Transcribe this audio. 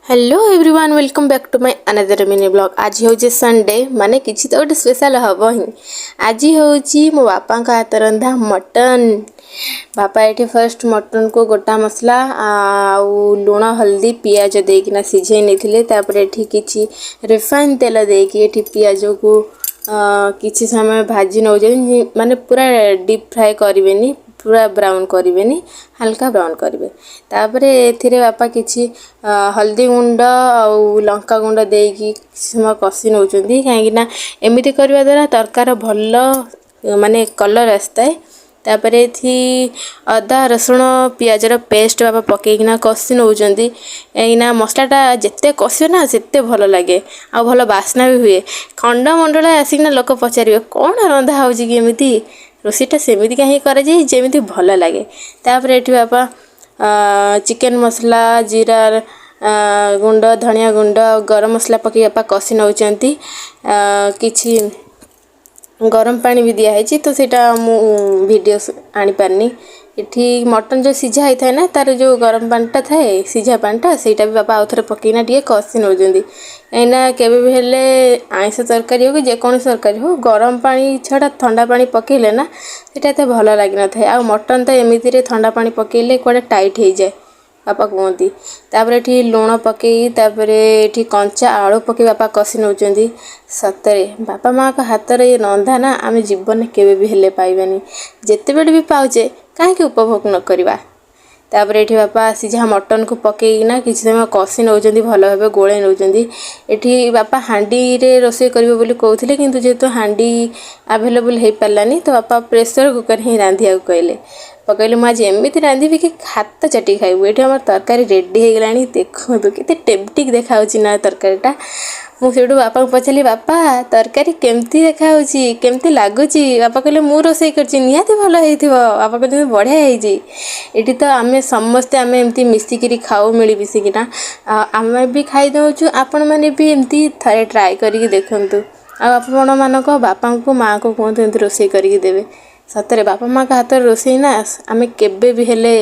Hello everyone welcome back to my another mini blog. आज हूँ Sunday माने किसी तो गोटे स्पेशल हम ही। आज हूँ मो बापा का हाथ रंधा मटन। बापा ये फर्स्ट मटन को गोटा मसला आउ लुण हल्दी पियाज देकिना सिझे नहीं किसी रिफाइन तेल देकी पियाज को किसी समय भाजी नौ माने पूरा डीप फ्राए करें पूरा ब्राउन करें हल्का ब्राउन करेंगे। तापर ए बापा किसी हल्दी गुंड आउ लंका गुंड देकी समय कषि नौ कहीं एमती करने द्वारा तरकार भल माने कलर आसता है। तापर अदा रसुण पियाजर पेस्ट बापा पकईकिना कषि नौ कहीं मसलाटा जिते कषे ना सेते भल लगे आ भल बास्ना भी हुए। खंड मंडल आसिकना लोक पचारे कौन रंधा होमती रोषईटा सेमती कहीं करमी भल लगे। तापर ये बापा चिकेन मसला जीरा गुंड धनिया गुंड गरम मसला पकई बापा कषि नौ किछि गरम पानी भी दिखाई तो सीटा वीडियो आनी पारनी। इठी मटन जो सिझा होता है ना तार जो गरम पानीटा थाए सिझा पानीटा सेटा भी बापा आउ थे पकईना टे कषि नौ कहीं केवे भी हेले आइंष तरकारी हो कि जेकोसी तरकारी हो गरम पानी छड़ा ठंडा पानी पकईले ना सेटा एत भल लगी न था। आ मटन तो एमती ठंडा पानी पकईले कड़े टाइट हो जाए बापा कहती। तापर ये लुण पकई तापर ये कंचा आलू पकई बापा कषि नौ सतरे बापा माँ का हाथ ये रंधा ना आम जीवन केवे भी हेले पाइबानी जिते बड़े भी पाउचे कहीं उपभोग न करवा। तापर ये बापा सिझा मटन को पकईना किसी समय कषि नौ भल भाव गोले नौ। ये बापा हांडी रे रोषे करेंगे कहते किंतु जेहेतु हांडी आवेलेबल हो पारानी तो बापा प्रेसर कुकर ही रांधिया कहले पकड़े मुझे एमती रांधि कि हाथ चाटी खाइबू। ये आम तरकारी रेडी हो गला देखो के टेम्पटिंग देखा ना तरकारीटा। मुझे बापा को पचारि बापा तरकारी केमती देखा केमती लगुच बापा कहले मु रोषे करछि निहाती भल होइथिबो बापा कहते बढ़िया होइछि। ये तो आम समस्ते आम एमती मिसिकी खाऊ मिली मिसिकिना आम भी खाई दौचु आपण मैंने भी एमती थे ट्राए करके देखु आपण मानक बापा को माँ को कहते एमती रोषे करके देवे। सतरे बापा माँ का हाथ रोषे ना आम केबे भी हेले